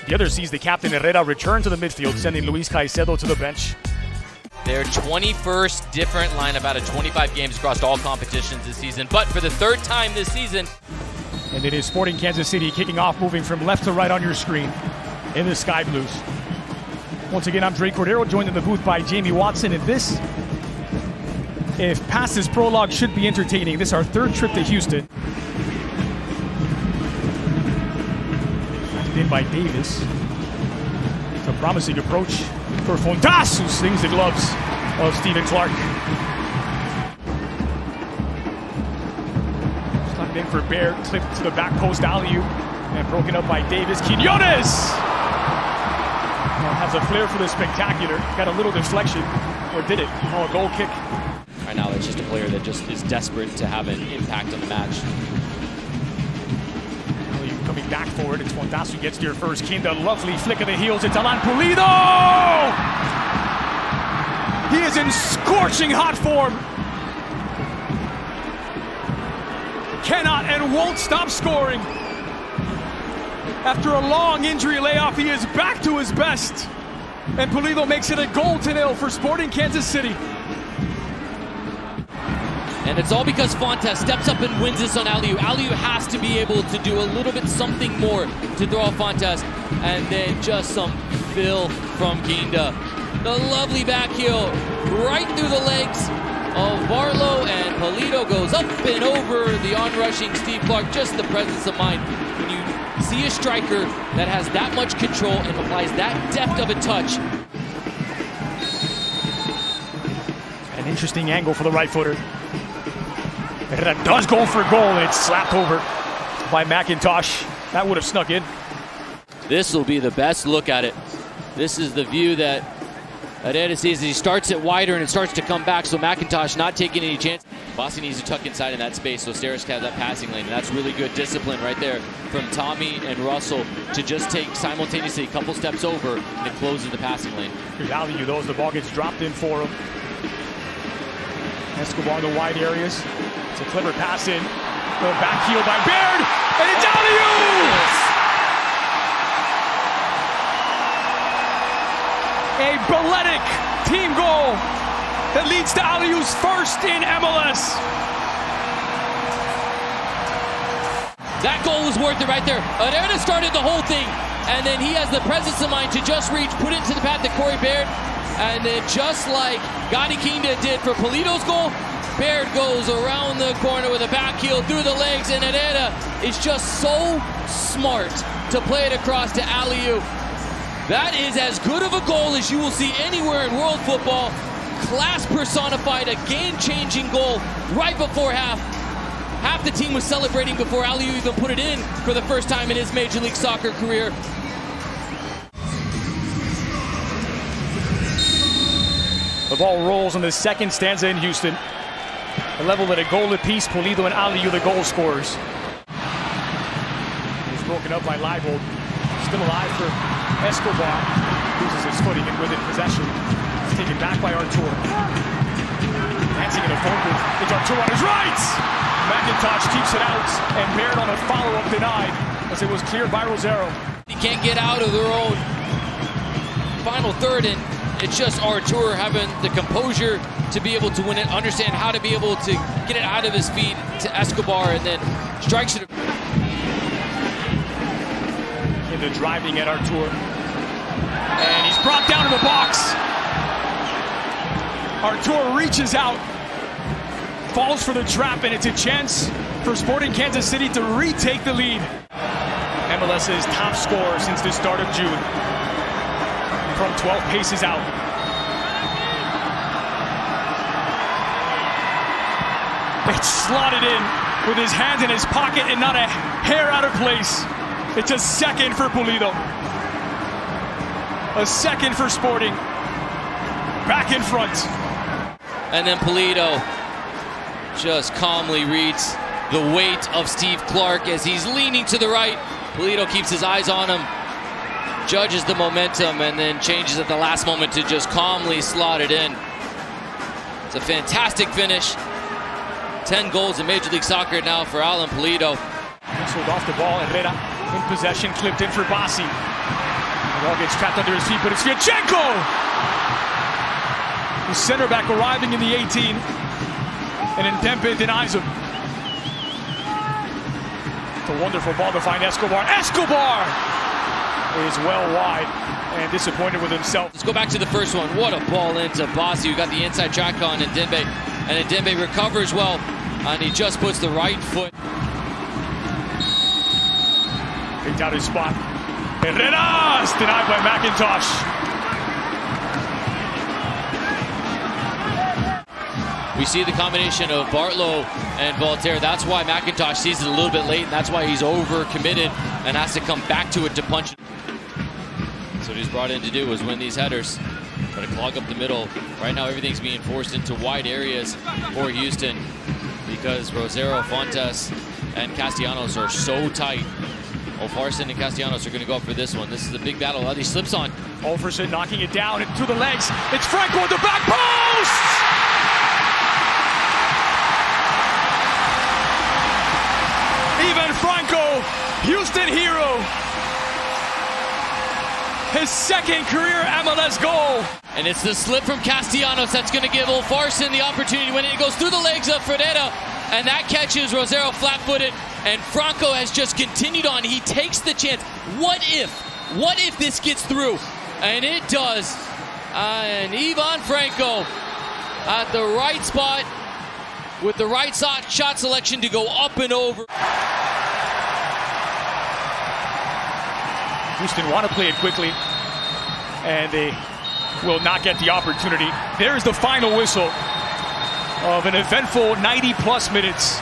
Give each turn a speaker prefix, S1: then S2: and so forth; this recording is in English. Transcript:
S1: The other sees the captain Herrera return to the midfield, sending Luis Caicedo to the bench.
S2: Their 21st different lineup out of 25 games across all competitions this season, but for the third time this season.
S1: And it is Sporting Kansas City kicking off, moving from left to right on your screen in the Sky Blues. Once again, I'm Drake Cordero, joined in the booth by Jamie Watson. And this, if past this prologue should be entertaining, this is our third trip to Houston. In by Davis. It's a promising approach for Fontas, who slings the gloves of Stephen Clark. Slapped in for Baird, clipped to the back post alley-oop, and broken up by Davis. Quinones has a flair for the spectacular. Got a little deflection, or did it? Oh, a goal kick.
S2: Right now, it's just a player that just is desperate to have an impact on the match.
S1: Coming back forward, it's Fontas who gets to your first. Kinda, lovely flick of the heels. It's Alan Pulido! He is in scorching hot form. Cannot and won't stop scoring. After a long injury layoff, he is back to his best. And Pulido makes it a 0-0 for Sporting Kansas City.
S2: And it's all because Fontas steps up and wins this on Aliu. Aliu has to be able to do a little bit something more to throw off Fontas. And then just some fill from Guinda. The lovely back heel right through the legs of Barlow, and Pulido goes up and over the onrushing Steve Clark. Just the presence of mind when you see a striker that has that much control and applies that depth of a touch.
S1: An interesting angle for the right footer. Herrera does go for goal, and it's slapped over by McIntosh. That would have snuck in.
S2: This will be the best look at it. This is the view that Herrera sees as he starts it wider and it starts to come back, so McIntosh not taking any chance. Boston needs to tuck inside in that space so Steris can have that passing lane, and that's really good discipline right there from Tommy and Russell to just take simultaneously a couple steps over and it closes the passing lane.
S1: Here's Aliu, though, as the ball gets dropped in for him. Escobar in the wide areas. It's a clever pass in. The back heel by Baird, and it's Aliu! A balletic team goal that leads to Aliu's first in MLS.
S2: That goal was worth it right there. Herrera started the whole thing, and then he has the presence of mind to just reach, put it into the path of Corey Baird, and then just like Gadi Kinda did for Pulido's goal, Baird goes around the corner with a back heel through the legs, and Herrera is just so smart to play it across to Aliu. That is as good of a goal as you will see anywhere in world football. Class personified, a game-changing goal right before half. Half the team was celebrating before Aliu even put it in for the first time in his Major League Soccer career.
S1: The ball rolls in the second stanza in Houston. A level at a goal apiece. Pulido and Aliu, the goal scorers. He's broken up by Leibold. Still alive for Escobar. Loses his footing and with it possession. It's taken back by Artur. Dancing in a phone booth. It's Artur on his right! McIntosh keeps it out, and Baird on a follow-up denied as it was cleared by Rosero.
S2: He can't get out of their own final third, and it's just Artur having the composure to be able to win it, understand how to be able to get it out of his feet to Escobar, and then strikes it.
S1: Into driving at Artur. And he's brought down to the box. Artur reaches out, falls for the trap, and it's a chance for Sporting Kansas City to retake the lead. MLS's top scorer since the start of June. From 12 paces out. It's slotted in with his hands in his pocket and not a hair out of place. It's a second for Pulido. A second for Sporting. Back in front.
S2: And then Pulido just calmly reads the weight of Steve Clark as he's leaning to the right. Pulido keeps his eyes on him, judges the momentum, and then changes at the last moment to just calmly slot it in. It's a fantastic finish. 10 goals in Major League Soccer now for Alan Pulido.
S1: Whistled off the ball, Herrera in possession, clipped in for Bassi. The ball gets trapped under his feet, but it's Fiatchenko! The center back arriving in the 18, and Ndembe denies him. It's a wonderful ball to find Escobar. Escobar is well wide and disappointed with himself.
S2: Let's go back to the first one. What a ball into Bossi, who got the inside track on Ndembe, and Ndembe recovers well, and he just puts the right foot.
S1: Picked out his spot. Herreras denied by McIntosh.
S2: We see the combination of Bartlow and Voltaire. That's why McIntosh sees it a little bit late, and that's why he's over-committed and has to come back to it to punch it. So what he's brought in to do is win these headers. Try to clog up the middle. Right now everything's being forced into wide areas for Houston because Rosero, Fontes, and Castellanos are so tight. Olfarsson and Castellanos are going to go up for this one. This is a big battle. He slips on.
S1: Olfarsson knocking it down and through the legs. It's Franco at the back post! Even Franco, Houston hero. His second career MLS goal.
S2: And it's the slip from Castellanos that's going to give Olfarsson the opportunity to win it. It goes through the legs of Ferreira, and that catches Rosero flat-footed. And Franco has just continued on. He takes the chance. What if this gets through? And it does. And Ivan Franco at the right spot with the right shot selection to go up and over.
S1: Houston want to play it quickly, and they will not get the opportunity. There's the final whistle of an eventful 90-plus minutes.